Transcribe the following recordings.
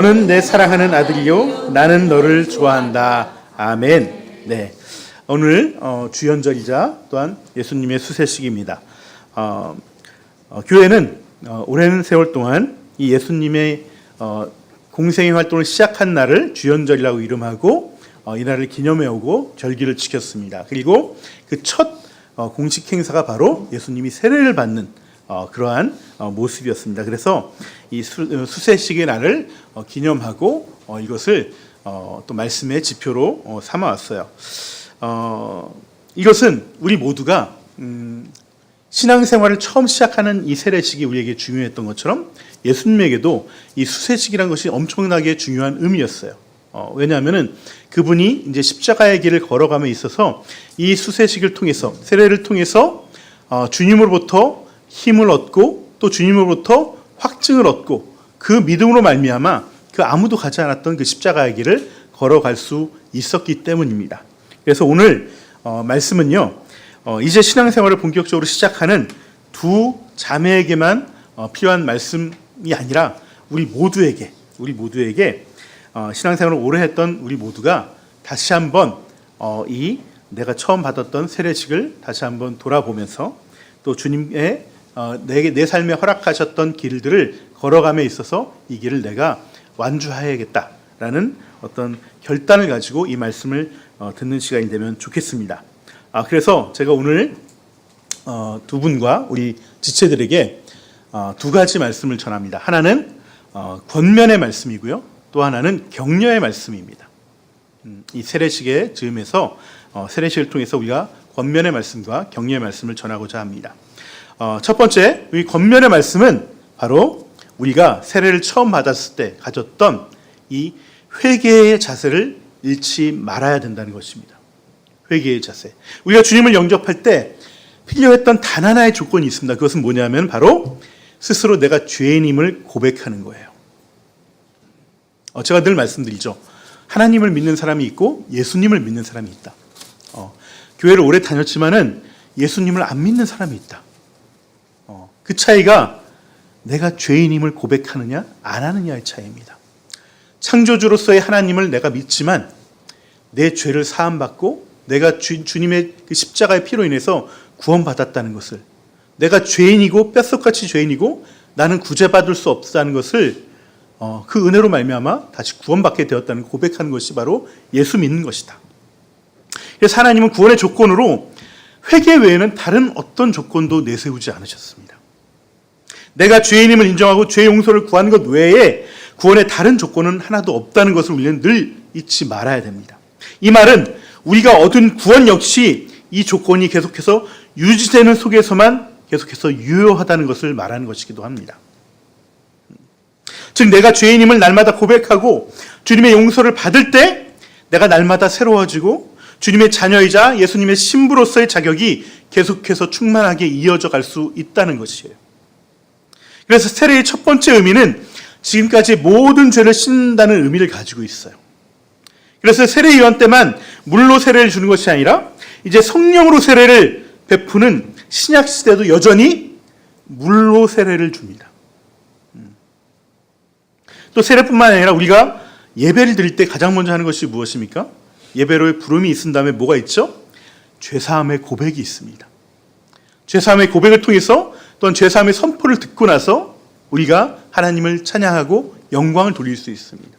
너는 내 사랑하는 아들이요 나는 너를 좋아한다. 아멘. 네, 오늘 주연절이자 또한 예수님의 수세식입니다. 교회는 오랜 세월 동안 이 예수님의 공생의 활동을 시작한 날을 주연절이라고 이름하고 이 날을 기념해 오고 절기를 지켰습니다. 그리고 그 첫 공식 행사가 바로 예수님이 세례를 받는 그러한 모습이었습니다. 그래서 이 수세식의 날을 기념하고 이것을 또 말씀의 지표로 삼아왔어요. 이것은 우리 모두가 신앙생활을 처음 시작하는 이 세례식이 우리에게 중요했던 것처럼 예수님에게도 이 수세식이라는 것이 엄청나게 중요한 의미였어요. 왜냐하면은 그분이 이제 십자가의 길을 걸어감에 있어서 이 수세식을 통해서, 세례를 통해서 주님으로부터 힘을 얻고 또 주님으로부터 확증을 얻고 그 믿음으로 말미암아 그 아무도 가지 않았던 그 십자가의 길을 걸어갈 수 있었기 때문입니다. 그래서 오늘 말씀은요, 이제 신앙생활을 본격적으로 시작하는 두 자매에게만 필요한 말씀이 아니라 우리 모두에게 신앙생활을 오래 했던 우리 모두가 다시 한번 이 내가 처음 받았던 세례식을 다시 한번 돌아보면서 또 주님의 내 삶에 허락하셨던 길들을 걸어감에 있어서 이 길을 내가 완주해야겠다라는 어떤 결단을 가지고 이 말씀을 듣는 시간이 되면 좋겠습니다. 그래서 제가 오늘 두 분과 우리 지체들에게 두 가지 말씀을 전합니다. 하나는 권면의 말씀이고요, 또 하나는 격려의 말씀입니다. 이 세례식의 즈음에서 세례식을 통해서 우리가 권면의 말씀과 격려의 말씀을 전하고자 합니다. 첫 번째, 이 권면의 말씀은 바로 우리가 세례를 처음 받았을 때 가졌던 이 회개의 자세를 잃지 말아야 된다는 것입니다. 회개의 자세. 우리가 주님을 영접할 때 필요했던 단 하나의 조건이 있습니다. 그것은 뭐냐면 바로 스스로 내가 죄인임을 고백하는 거예요. 제가 늘 말씀드리죠. 하나님을 믿는 사람이 있고 예수님을 믿는 사람이 있다. 교회를 오래 다녔지만은 예수님을 안 믿는 사람이 있다. 그 차이가 내가 죄인임을 고백하느냐 안 하느냐의 차이입니다. 창조주로서의 하나님을 내가 믿지만 내 죄를 사함받고 내가 주님의 그 십자가의 피로 인해서 구원받았다는 것을, 내가 죄인이고 뼛속같이 죄인이고 나는 구제받을 수 없다는 것을 그 은혜로 말미암아 다시 구원받게 되었다는 고백하는 것이 바로 예수 믿는 것이다. 그래서 하나님은 구원의 조건으로 회개 외에는 다른 어떤 조건도 내세우지 않으셨습니다. 내가 죄인임을 인정하고 죄 용서를 구하는 것 외에 구원의 다른 조건은 하나도 없다는 것을 우리는 늘 잊지 말아야 됩니다. 이 말은 우리가 얻은 구원 역시 이 조건이 계속해서 유지되는 속에서만 계속해서 유효하다는 것을 말하는 것이기도 합니다. 즉 내가 죄인임을 날마다 고백하고 주님의 용서를 받을 때 내가 날마다 새로워지고 주님의 자녀이자 예수님의 신부로서의 자격이 계속해서 충만하게 이어져 갈 수 있다는 것이에요. 그래서 세례의 첫 번째 의미는 지금까지 모든 죄를 씻는다는 의미를 가지고 있어요. 그래서 세례 요한 때만 물로 세례를 주는 것이 아니라 이제 성령으로 세례를 베푸는 신약 시대도 여전히 물로 세례를 줍니다. 또 세례뿐만 아니라 우리가 예배를 드릴 때 가장 먼저 하는 것이 무엇입니까? 예배로의 부름이 있은 다음에 뭐가 있죠? 죄사함의 고백이 있습니다. 죄사함의 고백을 통해서 또한 죄사함의 선포를 듣고 나서 우리가 하나님을 찬양하고 영광을 돌릴 수 있습니다.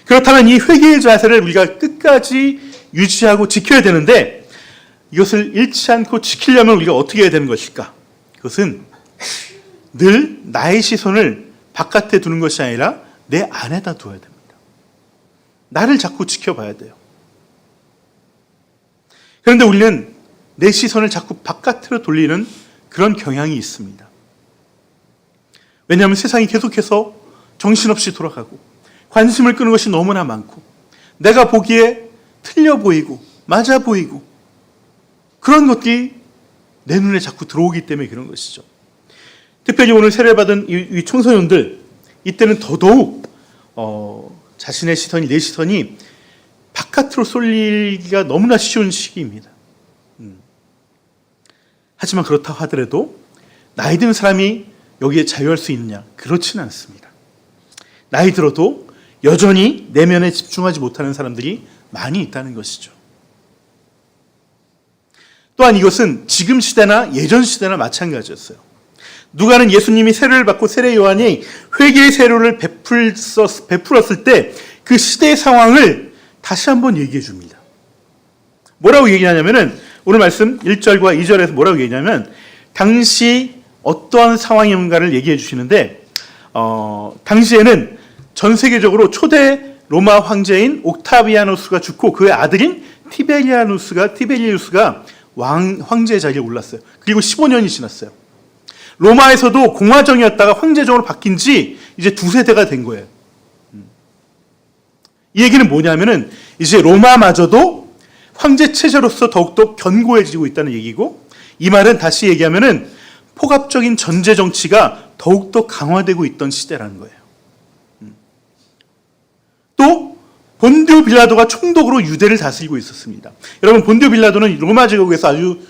그렇다면 이 회개의 자세를 우리가 끝까지 유지하고 지켜야 되는데 이것을 잃지 않고 지키려면 우리가 어떻게 해야 되는 것일까? 그것은 늘 나의 시선을 바깥에 두는 것이 아니라 내 안에다 두어야 됩니다. 나를 자꾸 지켜봐야 돼요. 그런데 우리는 내 시선을 자꾸 바깥으로 돌리는 그런 경향이 있습니다. 왜냐하면 세상이 계속해서 정신없이 돌아가고 관심을 끄는 것이 너무나 많고 내가 보기에 틀려 보이고 맞아 보이고 그런 것들이 내 눈에 자꾸 들어오기 때문에 그런 것이죠. 특별히 오늘 세례받은 이 청소년들, 이때는 더더욱 자신의 시선이, 내 시선이 바깥으로 쏠리기가 너무나 쉬운 시기입니다. 하지만 그렇다고 하더라도 나이 든 사람이 여기에 자유할 수 있느냐? 그렇지는 않습니다. 나이 들어도 여전히 내면에 집중하지 못하는 사람들이 많이 있다는 것이죠. 또한 이것은 지금 시대나 예전 시대나 마찬가지였어요. 누가는 예수님이 세례를 받고 세례 요한이 회개의 세례를 베풀었을 때 그 시대의 상황을 다시 한번 얘기해 줍니다. 뭐라고 얘기하냐면은 오늘 말씀 1절과 2절에서 뭐라고 얘기하냐면 당시 어떠한 상황인가를 얘기해 주시는데 당시에는 전 세계적으로 초대 로마 황제인 옥타비아누스가 죽고 그의 아들인 티베리우스가 황제 자리에 올랐어요. 그리고 15년이 지났어요. 로마에서도 공화정이었다가 황제정으로 바뀐 지 이제 두세 대가 된 거예요. 이 얘기는 뭐냐면은 이제 로마마저도 황제 체제로서 더욱더 견고해지고 있다는 얘기고, 이 말은 다시 얘기하면은 포갑적인 전제 정치가 더욱더 강화되고 있던 시대라는 거예요. 또 본디오 빌라도가 총독으로 유대를 다스리고 있었습니다. 여러분, 본디오 빌라도는 로마 제국에서 아주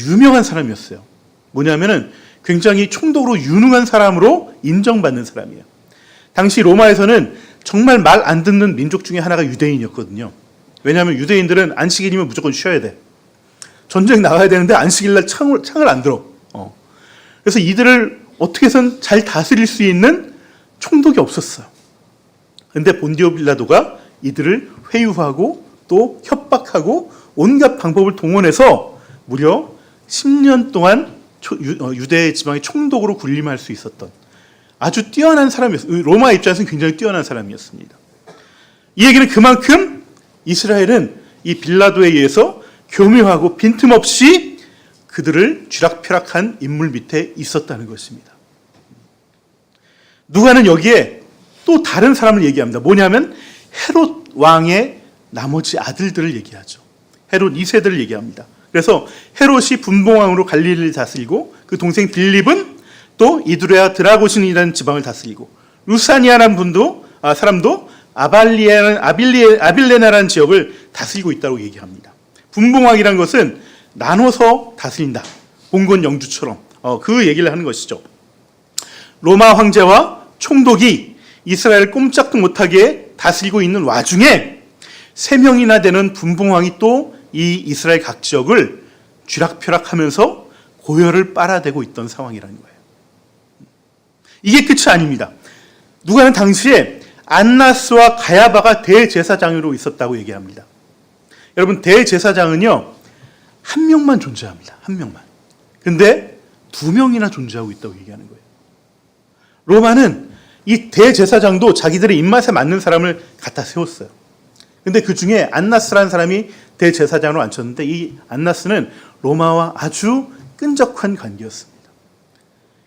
유명한 사람이었어요. 뭐냐면은 굉장히 총독으로 유능한 사람으로 인정받는 사람이에요. 당시 로마에서는 정말 말 안 듣는 민족 중에 하나가 유대인이었거든요. 왜냐하면 유대인들은 안식일이면 무조건 쉬어야 돼. 전쟁 나가야 되는데 안식일날 창을 안 들어. 그래서 이들을 어떻게 해선 잘 다스릴 수 있는 총독이 없었어요. 그런데 본디오 빌라도가 이들을 회유하고 또 협박하고 온갖 방법을 동원해서 무려 10년 동안 유대 지방의 총독으로 군림할 수 있었던 아주 뛰어난 사람이었어요. 로마 입장에서는 굉장히 뛰어난 사람이었습니다. 이 얘기는 그만큼 이스라엘은 이 빌라도에 의해서 교묘하고 빈틈없이 그들을 쥐락펴락한 인물 밑에 있었다는 것입니다. 누가는 여기에 또 다른 사람을 얘기합니다. 뭐냐면 헤롯 왕의 나머지 아들들을 얘기하죠. 헤롯 2세들을 얘기합니다. 그래서 헤롯이 분봉왕으로 갈릴리를 다스리고 그 동생 빌립은 또 이두레아 드라고신이라는 지방을 다스리고 루사니아라는 사람도 아빌레나라는 지역을 다스리고 있다고 얘기합니다. 분봉왕이라는 것은 나눠서 다스린다. 봉건 영주처럼 그 얘기를 하는 것이죠. 로마 황제와 총독이 이스라엘을 꼼짝도 못하게 다스리고 있는 와중에 3명이나 되는 분봉왕이 또 이 이스라엘 각 지역을 쥐락펴락하면서 고열을 빨아대고 있던 상황이라는 거예요. 이게 끝이 아닙니다. 누가는 당시에 안나스와 가야바가 대제사장으로 있었다고 얘기합니다. 여러분, 대제사장은요, 한 명만 존재합니다. 한 명만. 근데 2명이나 존재하고 있다고 얘기하는 거예요. 로마는 이 대제사장도 자기들의 입맛에 맞는 사람을 갖다 세웠어요. 근데 그 중에 안나스라는 사람이 대제사장으로 앉혔는데 이 안나스는 로마와 아주 끈적한 관계였습니다.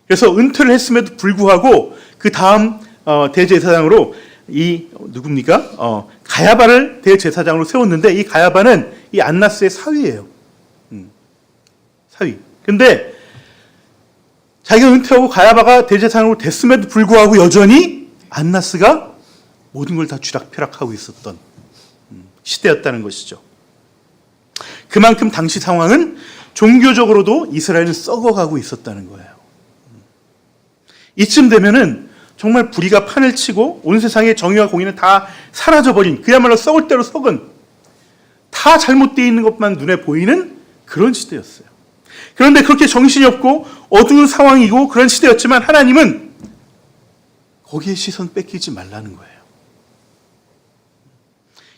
그래서 은퇴를 했음에도 불구하고 그 다음 대제사장으로 누굽니까? 가야바를 대제사장으로 세웠는데 이 가야바는 이 안나스의 사위예요. 사위. 근데 자기가 은퇴하고 가야바가 대제사장으로 됐음에도 불구하고 여전히 안나스가 모든 걸 다 쥐락펴락하고 있었던 시대였다는 것이죠. 그만큼 당시 상황은 종교적으로도 이스라엘은 썩어가고 있었다는 거예요. 이쯤 되면은 정말 불의가 판을 치고 온 세상의 정의와 공의는 다 사라져버린, 그야말로 썩을 대로 썩은, 다 잘못되어 있는 것만 눈에 보이는 그런 시대였어요. 그런데 그렇게 정신이 없고 어두운 상황이고 그런 시대였지만 하나님은 거기에 시선 뺏기지 말라는 거예요.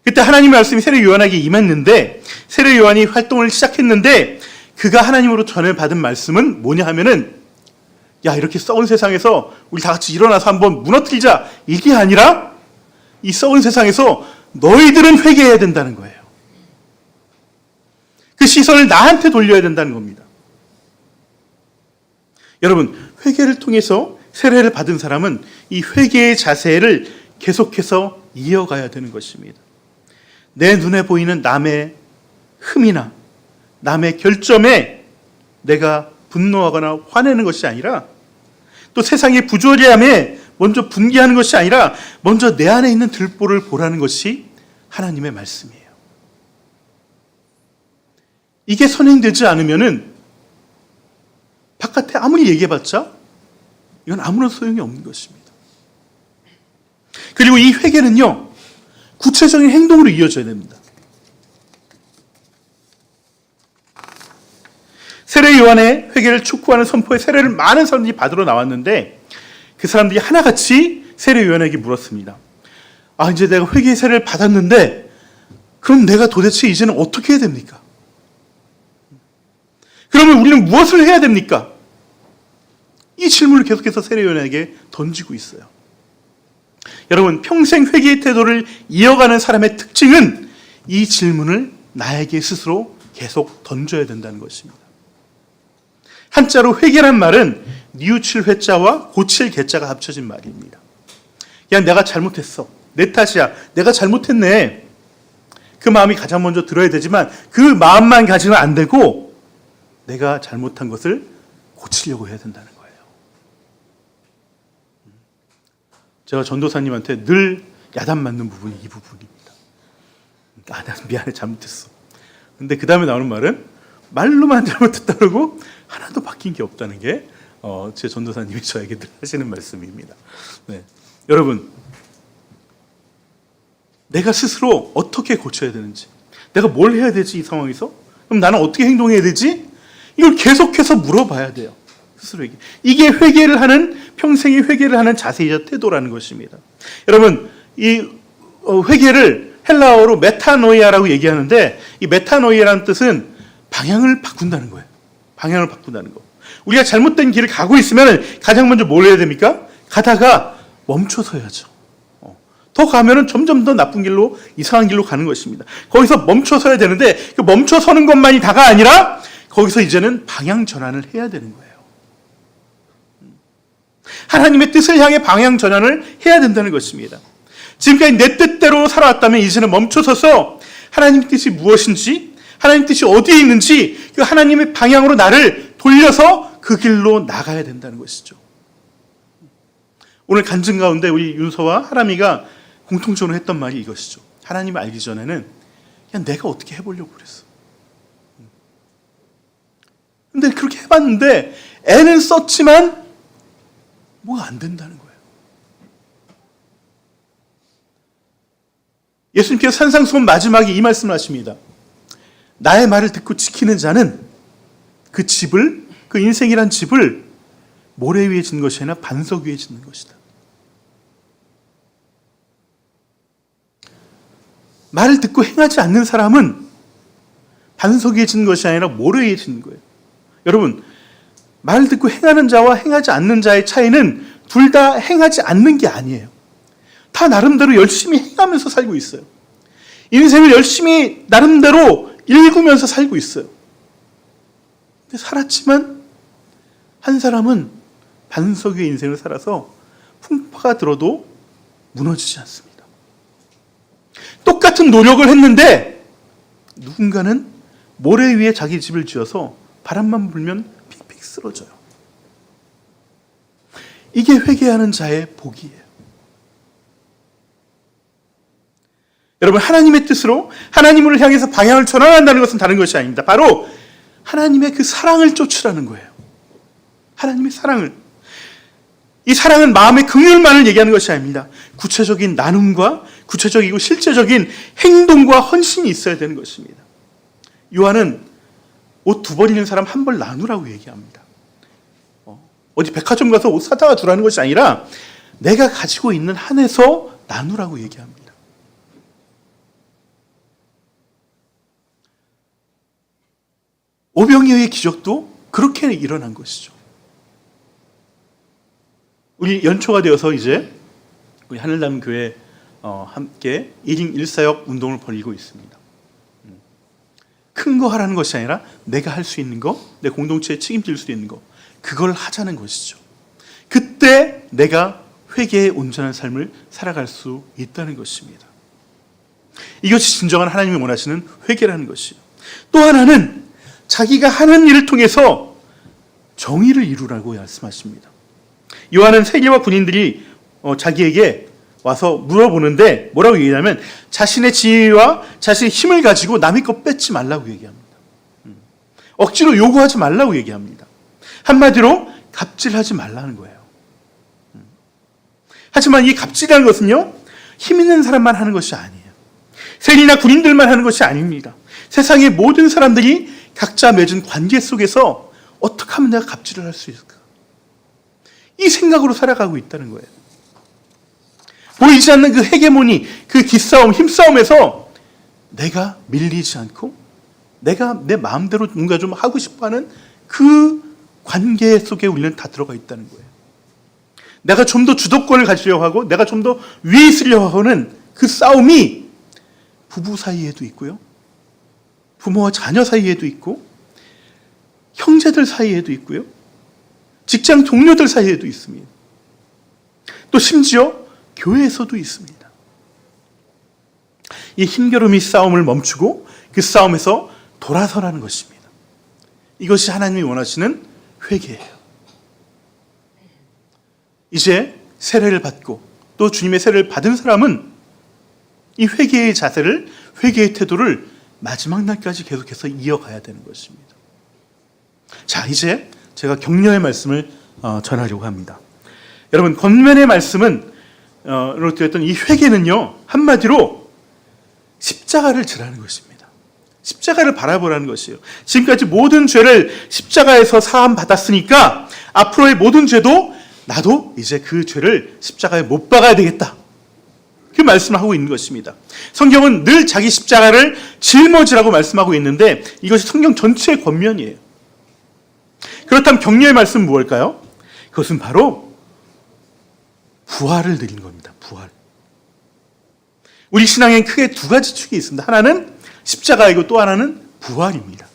그때 하나님의 말씀이 세례 요한에게 임했는데 세례 요한이 활동을 시작했는데 그가 하나님으로 전해받은 말씀은 뭐냐 하면은, 야, 이렇게 썩은 세상에서 우리 다 같이 일어나서 한번 무너뜨리자, 이게 아니라 이 썩은 세상에서 너희들은 회개해야 된다는 거예요. 그 시선을 나한테 돌려야 된다는 겁니다. 여러분, 회개를 통해서 세례를 받은 사람은 이 회개의 자세를 계속해서 이어가야 되는 것입니다. 내 눈에 보이는 남의 흠이나 남의 결점에 내가 분노하거나 화내는 것이 아니라, 또 세상의 부조리함에 먼저 분개하는 것이 아니라 먼저 내 안에 있는 들보를 보라는 것이 하나님의 말씀이에요. 이게 선행되지 않으면은 바깥에 아무리 얘기해봤자 이건 아무런 소용이 없는 것입니다. 그리고 이 회개는요, 구체적인 행동으로 이어져야 됩니다. 세례 요한의 회개를 촉구하는 선포의 세례를 많은 사람들이 받으러 나왔는데 그 사람들이 하나같이 세례 요한에게 물었습니다. 아, 이제 내가 회개의 세례를 받았는데 그럼 내가 도대체 이제는 어떻게 해야 됩니까? 그러면 우리는 무엇을 해야 됩니까? 이 질문을 계속해서 세례 요한에게 던지고 있어요. 여러분, 평생 회개의 태도를 이어가는 사람의 특징은 이 질문을 나에게 스스로 계속 던져야 된다는 것입니다. 한자로 회개란 말은 뉘우칠 회자와 고칠 개자가 합쳐진 말입니다. 야, 내가 잘못했어. 내 탓이야. 내가 잘못했네. 그 마음이 가장 먼저 들어야 되지만 그 마음만 가지면 안 되고 내가 잘못한 것을 고치려고 해야 된다는 거예요. 제가 전도사님한테 늘 야단 맞는 부분이 이 부분입니다. 아, 나 미안해, 잘못했어. 근데 그 다음에 나오는 말은 말로만 잘못했다 그러고 하나도 바뀐 게 없다는 게 제 전도사님이 저에게 늘 하시는 말씀입니다. 네. 여러분, 내가 스스로 어떻게 고쳐야 되는지, 내가 뭘 해야 되지 이 상황에서? 그럼 나는 어떻게 행동해야 되지? 이걸 계속해서 물어봐야 돼요. 스스로에게. 이게 회개를 하는, 평생의 회개를 하는 자세이자 태도라는 것입니다. 여러분, 이 회개를 헬라어로 메타노이아라고 얘기하는데 이 메타노이아라는 뜻은 방향을 바꾼다는 거예요. 방향을 바꾼다는 거. 우리가 잘못된 길을 가고 있으면 가장 먼저 뭘 해야 됩니까? 가다가 멈춰서야죠. 더 가면은 점점 더 나쁜 길로, 이상한 길로 가는 것입니다. 거기서 멈춰서야 되는데 그 멈춰서는 것만이 다가 아니라 거기서 이제는 방향 전환을 해야 되는 거예요. 하나님의 뜻을 향해 방향 전환을 해야 된다는 것입니다. 지금까지 내 뜻대로 살아왔다면 이제는 멈춰서서 하나님 뜻이 무엇인지, 하나님 뜻이 어디에 있는지 그 하나님의 방향으로 나를 돌려서 그 길로 나가야 된다는 것이죠. 오늘 간증 가운데 우리 윤서와 하람이가 공통적으로 했던 말이 이것이죠. 하나님을 알기 전에는 그냥 내가 어떻게 해보려고 그랬어. 근데 그렇게 해봤는데 애는 썼지만 뭐가 안 된다는 거예요. 예수님께서 산상수훈 마지막에 이 말씀을 하십니다. 나의 말을 듣고 지키는 자는 그 집을, 그 인생이란 집을 모래 위에 짓는 것이 아니라 반석 위에 짓는 것이다. 말을 듣고 행하지 않는 사람은 반석 위에 짓는 것이 아니라 모래 위에 짓는 거예요. 여러분, 말을 듣고 행하는 자와 행하지 않는 자의 차이는 둘 다 행하지 않는 게 아니에요. 다 나름대로 열심히 행하면서 살고 있어요. 인생을 열심히 나름대로 읽으면서 살고 있어요. 근데 살았지만 한 사람은 반석 위의 인생을 살아서 풍파가 들어도 무너지지 않습니다. 똑같은 노력을 했는데 누군가는 모래 위에 자기 집을 지어서 바람만 불면 픽픽 쓰러져요. 이게 회개하는 자의 복이에요. 여러분, 하나님의 뜻으로 하나님을 향해서 방향을 전환한다는 것은 다른 것이 아닙니다. 바로 하나님의 그 사랑을 쫓으라는 거예요. 하나님의 사랑을. 이 사랑은 마음의 긍휼만을 얘기하는 것이 아닙니다. 구체적인 나눔과 구체적이고 실제적인 행동과 헌신이 있어야 되는 것입니다. 요한은 옷 2벌 있는 사람 1벌 나누라고 얘기합니다. 어디 백화점 가서 옷 사다가 두라는 것이 아니라 내가 가지고 있는 한에서 나누라고 얘기합니다. 오병이어의 기적도 그렇게 일어난 것이죠. 우리 연초가 되어서 이제 우리 하늘남 교회 함께 1인 1사역 운동을 벌이고 있습니다. 큰 거 하라는 것이 아니라 내가 할 수 있는 거, 내 공동체에 책임질 수 있는 거, 그걸 하자는 것이죠. 그때 내가 회개의 온전한 삶을 살아갈 수 있다는 것입니다. 이것이 진정한 하나님이 원하시는 회개라는 것이에요. 또 하나는 자기가 하는 일을 통해서 정의를 이루라고 말씀하십니다. 요한은 세리와 군인들이 자기에게 와서 물어보는데 뭐라고 얘기하냐면 자신의 지위와 자신의 힘을 가지고 남의 것 뺏지 말라고 얘기합니다. 억지로 요구하지 말라고 얘기합니다. 한마디로 갑질하지 말라는 거예요. 하지만 이 갑질이라는 것은요, 힘 있는 사람만 하는 것이 아니에요. 세리나 군인들만 하는 것이 아닙니다. 세상의 모든 사람들이 각자 맺은 관계 속에서 어떻게 하면 내가 갑질을 할 수 있을까? 이 생각으로 살아가고 있다는 거예요. 보이지 않는 그 헤게모니, 그 기싸움, 힘싸움에서 내가 밀리지 않고 내가 내 마음대로 뭔가 좀 하고 싶어하는 그 관계 속에 우리는 다 들어가 있다는 거예요. 내가 좀 더 주도권을 가지려고 하고 내가 좀 더 위에 있으려고 하는 그 싸움이 부부 사이에도 있고요. 부모와 자녀 사이에도 있고 형제들 사이에도 있고요. 직장 동료들 사이에도 있습니다. 또 심지어 교회에서도 있습니다. 이 힘겨루미 싸움을 멈추고 그 싸움에서 돌아서라는 것입니다. 이것이 하나님이 원하시는 회개예요. 이제 세례를 받고 또 주님의 세례를 받은 사람은 이 회개의 자세를, 회개의 태도를 마지막 날까지 계속해서 이어가야 되는 것입니다. 자, 이제 제가 격려의 말씀을 전하려고 합니다. 여러분, 권면의 말씀은 로 되었던 이 회개는요, 한마디로 십자가를 지라는 것입니다. 십자가를 바라보라는 것이에요. 지금까지 모든 죄를 십자가에서 사함 받았으니까 앞으로의 모든 죄도 나도 이제 그 죄를 십자가에 못 박아야 되겠다. 그 말씀을 하고 있는 것입니다. 성경은 늘 자기 십자가를 짊어지라고 말씀하고 있는데 이것이 성경 전체의 권면이에요. 그렇다면 격려의 말씀은 무엇일까요? 그것은 바로 부활을 드리는 겁니다. 부활. 우리 신앙엔 크게 두 가지 축이 있습니다. 하나는 십자가이고 또 하나는 부활입니다.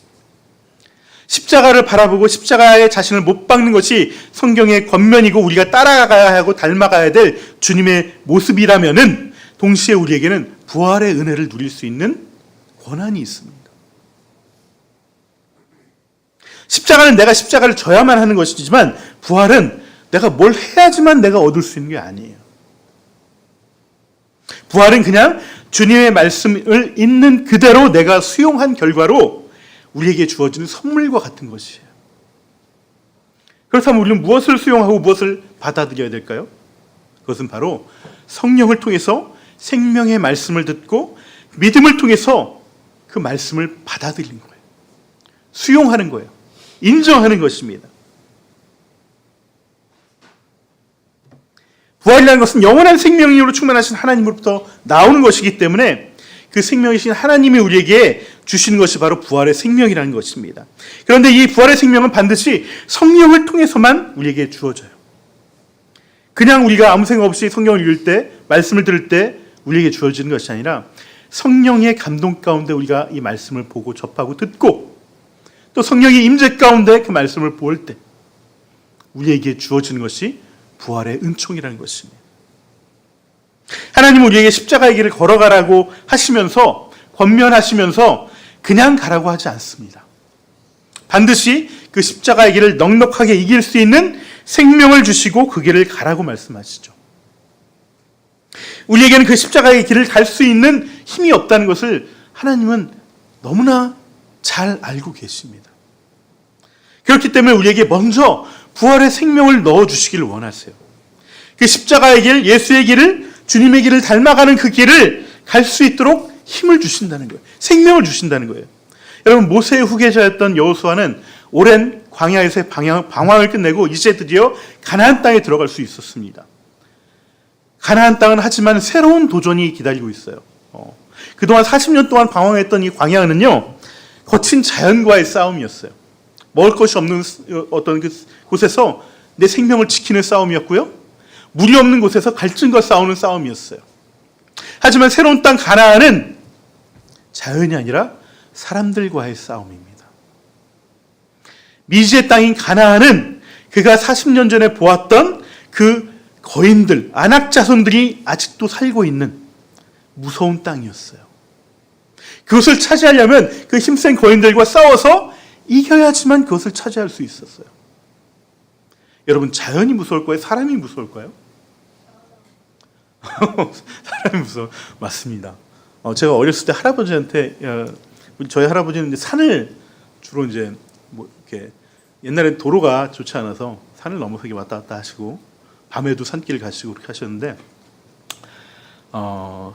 십자가를 바라보고 십자가에 자신을 못 박는 것이 성경의 권면이고 우리가 따라가야 하고 닮아가야 될 주님의 모습이라면은 동시에 우리에게는 부활의 은혜를 누릴 수 있는 권한이 있습니다. 십자가는 내가 십자가를 져야만 하는 것이지만 부활은 내가 뭘 해야지만 내가 얻을 수 있는 게 아니에요. 부활은 그냥 주님의 말씀을 있는 그대로 내가 수용한 결과로 우리에게 주어지는 선물과 같은 것이에요. 그렇다면 우리는 무엇을 수용하고 무엇을 받아들여야 될까요? 그것은 바로 성령을 통해서 생명의 말씀을 듣고 믿음을 통해서 그 말씀을 받아들이는 거예요. 수용하는 거예요. 인정하는 것입니다. 부활이라는 것은 영원한 생명으로 충만하신 하나님으로부터 나오는 것이기 때문에 그 생명이신 하나님이 우리에게 주시는 것이 바로 부활의 생명이라는 것입니다. 그런데 이 부활의 생명은 반드시 성령을 통해서만 우리에게 주어져요. 그냥 우리가 아무 생각 없이 성경을 읽을 때, 말씀을 들을 때 우리에게 주어지는 것이 아니라 성령의 감동 가운데 우리가 이 말씀을 보고 접하고 듣고 또 성령의 임재 가운데 그 말씀을 볼 때 우리에게 주어지는 것이 부활의 은총이라는 것입니다. 하나님은 우리에게 십자가의 길을 걸어가라고 하시면서 권면하시면서 그냥 가라고 하지 않습니다. 반드시 그 십자가의 길을 넉넉하게 이길 수 있는 생명을 주시고 그 길을 가라고 말씀하시죠. 우리에게는 그 십자가의 길을 갈 수 있는 힘이 없다는 것을 하나님은 너무나 잘 알고 계십니다. 그렇기 때문에 우리에게 먼저 부활의 생명을 넣어주시기를 원하세요. 그 십자가의 길, 예수의 길을, 주님의 길을 닮아가는 그 길을 갈 수 있도록 힘을 주신다는 거예요. 생명을 주신다는 거예요. 여러분, 모세의 후계자였던 여호수아는 오랜 광야에서의 방황을 끝내고 이제 드디어 가나안 땅에 들어갈 수 있었습니다. 가나안 땅은 하지만 새로운 도전이 기다리고 있어요. 그동안 40년 동안 방황했던 이 광야는요, 거친 자연과의 싸움이었어요. 먹을 것이 없는 어떤 그 곳에서 내 생명을 지키는 싸움이었고요. 물이 없는 곳에서 갈증과 싸우는 싸움이었어요. 하지만 새로운 땅 가나안은 자연이 아니라 사람들과의 싸움입니다. 미지의 땅인 가나안은 그가 40년 전에 보았던 그 거인들, 아낙 자손들이 아직도 살고 있는 무서운 땅이었어요. 그것을 차지하려면 그 힘센 거인들과 싸워서 이겨야지만 그것을 차지할 수 있었어요. 여러분, 자연이 무서울 거예요? 사람이 무서울 거예요? 사람이 무서워. 맞습니다. 제가 어렸을 때 할아버지한테, 저희 할아버지는 이제 산을 주로 이제 뭐 이렇게 옛날엔 도로가 좋지 않아서 산을 넘어서 왔다 갔다 하시고 밤에도 산길 가시고 그렇게 하셨는데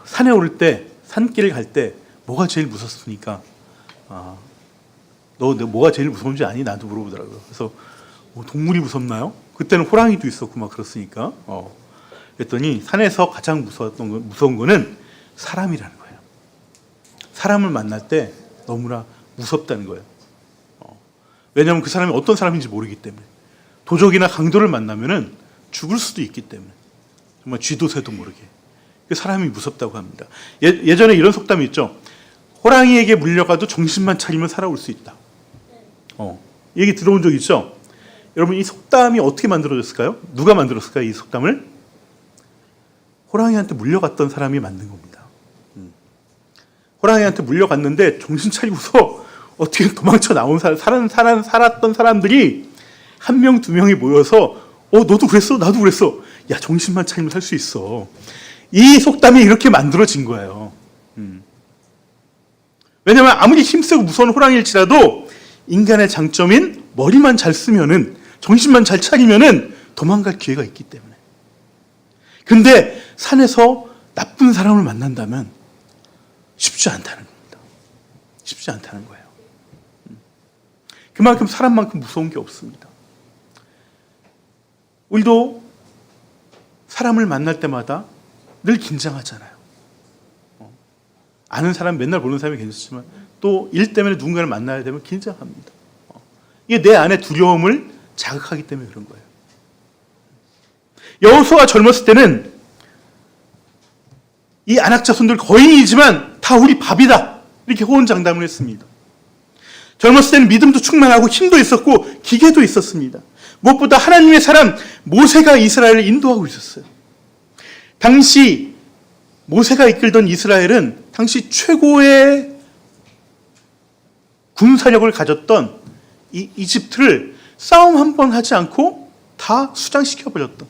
산에 오를 때 산길을 갈 때 뭐가 제일 무섭습니까? 너 뭐가 제일 무서운지 아니? 나도 물어보더라고요. 그래서 동물이 무섭나요? 그때는 호랑이도 있었고 막 그렇으니까 그랬더니 산에서 가장 무서운 거는 사람이라는 거예요. 사람을 만날 때 너무나 무섭다는 거예요. 왜냐하면 그 사람이 어떤 사람인지 모르기 때문에 도적이나 강도를 만나면은 죽을 수도 있기 때문에 정말 쥐도 새도 모르게 그 사람이 무섭다고 합니다. 예전에 이런 속담이 있죠. 호랑이에게 물려가도 정신만 차리면 살아올 수 있다. 이 얘기 들어본 적 있죠? 여러분 이 속담이 어떻게 만들어졌을까요? 누가 만들었을까요? 이 속담을? 호랑이한테 물려갔던 사람이 만든 겁니다. 호랑이한테 물려갔는데 정신 차리고서 어떻게 도망쳐 나온 살았던 사람들이 한 명, 두 명이 모여서 너도 그랬어? 나도 그랬어. 야, 정신만 차리면 살 수 있어. 이 속담이 이렇게 만들어진 거예요. 왜냐하면 아무리 힘세고 무서운 호랑이일지라도 인간의 장점인 머리만 잘 쓰면은 정신만 잘 차리면은 도망갈 기회가 있기 때문에. 근데 산에서 나쁜 사람을 만난다면 쉽지 않다는 겁니다. 쉽지 않다는 거예요. 그만큼 사람만큼 무서운 게 없습니다. 우리도 사람을 만날 때마다 늘 긴장하잖아요. 아는 사람 맨날 보는 사람이 괜찮지만 또 일 때문에 누군가를 만나야 되면 긴장합니다. 이게 내 안에 두려움을 자극하기 때문에 그런 거예요. 여호수아가 젊었을 때는 이 안악 자손들 거인이지만 다 우리 밥이다 이렇게 호언장담을 했습니다. 젊었을 때는 믿음도 충만하고 힘도 있었고 기계도 있었습니다. 무엇보다 하나님의 사람 모세가 이스라엘을 인도하고 있었어요. 당시 모세가 이끌던 이스라엘은 당시 최고의 군사력을 가졌던 이 이집트를 싸움 한 번 하지 않고 다 수장시켜버렸던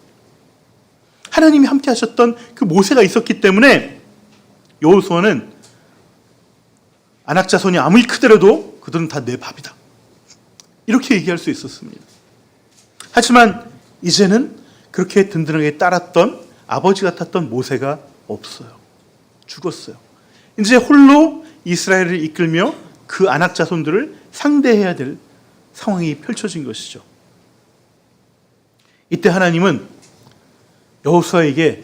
하나님이 함께 하셨던 그 모세가 있었기 때문에 여호수아는 안악 자손이 아무리 크더라도 그들은 다 내 밥이다 이렇게 얘기할 수 있었습니다. 하지만 이제는 그렇게 든든하게 따랐던 아버지 같았던 모세가 없어요. 죽었어요. 이제 홀로 이스라엘을 이끌며 그 안악 자손들을 상대해야 될 상황이 펼쳐진 것이죠. 이때 하나님은 여호수아에게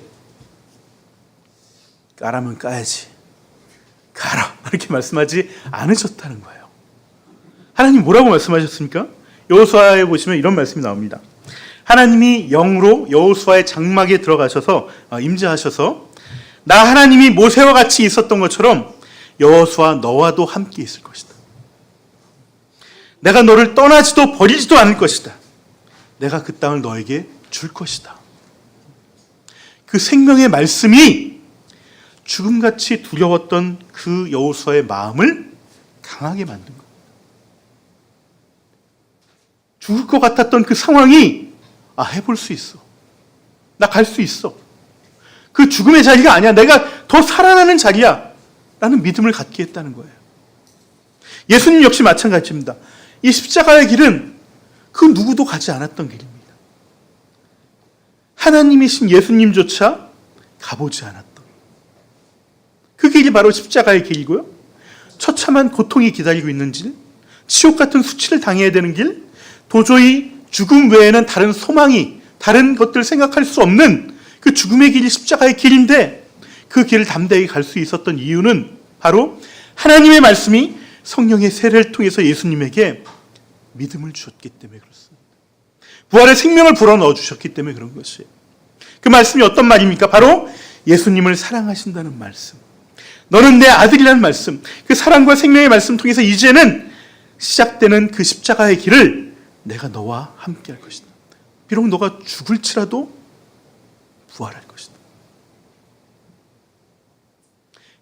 까라면 까야지 가라 이렇게 말씀하지 않으셨다는 거예요. 하나님 뭐라고 말씀하셨습니까? 여호수아에 보시면 이런 말씀이 나옵니다. 하나님이 영으로 여호수아의 장막에 들어가셔서 임재하셔서 나 하나님이 모세와 같이 있었던 것처럼 여호수아 너와도 함께 있을 것이다. 내가 너를 떠나지도 버리지도 않을 것이다. 내가 그 땅을 너에게 줄 것이다. 그 생명의 말씀이 죽음같이 두려웠던 그 여호수아의 마음을 강하게 만든 거예요. 죽을 것 같았던 그 상황이 해볼 수 있어. 나 갈 수 있어. 그 죽음의 자리가 아니야. 내가 더 살아나는 자리야. 라는 믿음을 갖게 했다는 거예요. 예수님 역시 마찬가지입니다. 이 십자가의 길은 그 누구도 가지 않았던 길입니다. 하나님이신 예수님조차 가보지 않았던 그 길이 바로 십자가의 길이고요. 처참한 고통이 기다리고 있는 길, 지옥 같은 수치를 당해야 되는 길, 도저히 죽음 외에는 다른 소망이, 다른 것들을 생각할 수 없는 그 죽음의 길이 십자가의 길인데 그 길을 담대하게 갈 수 있었던 이유는 바로 하나님의 말씀이 성령의 세례를 통해서 예수님에게 믿음을 주셨기 때문에 그렇습니다. 부활의 생명을 불어넣어 주셨기 때문에 그런 것이에요. 그 말씀이 어떤 말입니까? 바로 예수님을 사랑하신다는 말씀. 너는 내 아들이라는 말씀. 그 사랑과 생명의 말씀 통해서 이제는 시작되는 그 십자가의 길을 내가 너와 함께 할 것이다. 비록 너가 죽을지라도 부활할 것이다.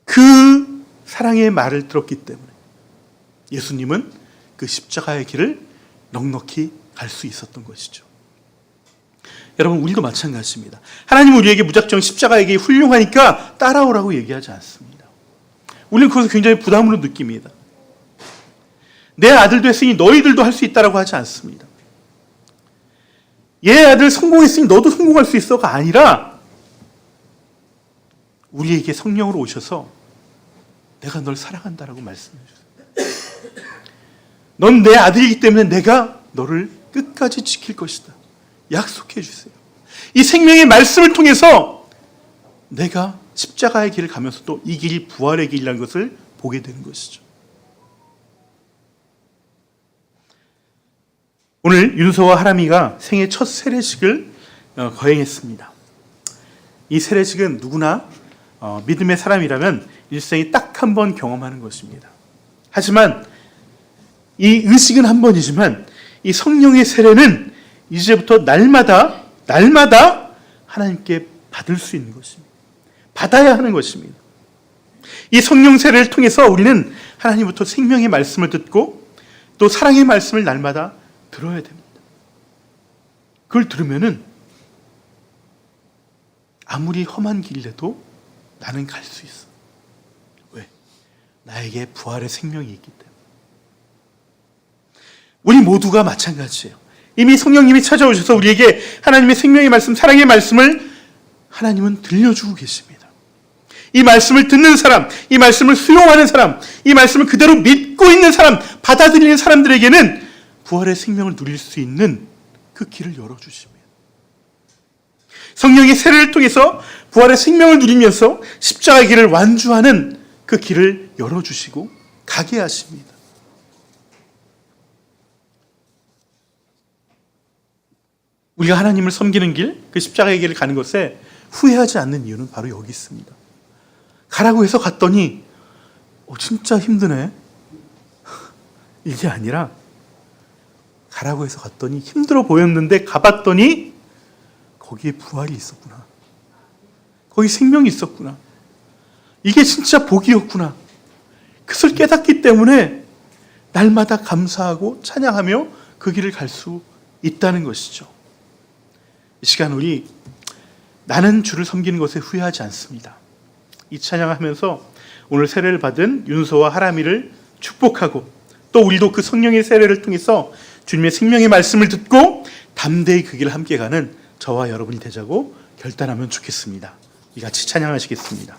그 사랑의 말을 들었기 때문에 예수님은 그 십자가의 길을 넉넉히 갈 수 있었던 것이죠. 여러분, 우리도 마찬가지입니다. 하나님은 우리에게 무작정 십자가의 길이 훌륭하니까 따라오라고 얘기하지 않습니다. 우리는 그것을 굉장히 부담으로 느낍니다. 내 아들도 했으니 너희들도 할 수 있다라고 하지 않습니다. 얘 아들 성공했으니 너도 성공할 수 있어가 아니라 우리에게 성령으로 오셔서 내가 널 사랑한다라고 말씀해 주세요. 넌 내 아들이기 때문에 내가 너를 끝까지 지킬 것이다. 약속해 주세요. 이 생명의 말씀을 통해서 내가 십자가의 길을 가면서도 이 길이 부활의 길이라는 것을 보게 되는 것이죠. 오늘 윤서와 하람이가 생애 첫 세례식을 거행했습니다. 이 세례식은 누구나 믿음의 사람이라면 일생에 딱 한 번 경험하는 것입니다. 하지만 이 의식은 한 번이지만 이 성령의 세례는 이제부터 날마다 하나님께 받을 수 있는 것입니다. 받아야 하는 것입니다. 이 성령 세례를 통해서 우리는 하나님부터 생명의 말씀을 듣고 또 사랑의 말씀을 날마다 들어야 됩니다. 그걸 들으면은 아무리 험한 길이라도 나는 갈 수 있어. 왜? 나에게 부활의 생명이 있기 때문에. 우리 모두가 마찬가지예요. 이미 성령님이 찾아오셔서 우리에게 하나님의 생명의 말씀, 사랑의 말씀을 하나님은 들려주고 계십니다. 이 말씀을 듣는 사람, 이 말씀을 수용하는 사람, 이 말씀을 그대로 믿고 있는 사람, 받아들이는 사람들에게는 부활의 생명을 누릴 수 있는 그 길을 열어주십니다. 성령의 세례를 통해서 부활의 생명을 누리면서 십자가의 길을 완주하는 그 길을 열어주시고 가게 하십니다. 우리가 하나님을 섬기는 길, 그 십자가의 길을 가는 것에 후회하지 않는 이유는 바로 여기 있습니다. 가라고 해서 갔더니 진짜 힘드네. 이게 아니라 가라고 해서 갔더니 힘들어 보였는데 가봤더니 거기에 부활이 있었구나. 거기 생명이 있었구나. 이게 진짜 복이었구나. 그것을 깨닫기 때문에 날마다 감사하고 찬양하며 그 길을 갈 수 있다는 것이죠. 이 시간 우리 나는 주를 섬기는 것에 후회하지 않습니다. 이 찬양을 하면서 오늘 세례를 받은 윤서와 하람이를 축복하고 또 우리도 그 성령의 세례를 통해서 주님의 생명의 말씀을 듣고 담대히 그 길을 함께 가는 저와 여러분이 되자고 결단하면 좋겠습니다. 이 같이 찬양하시겠습니다.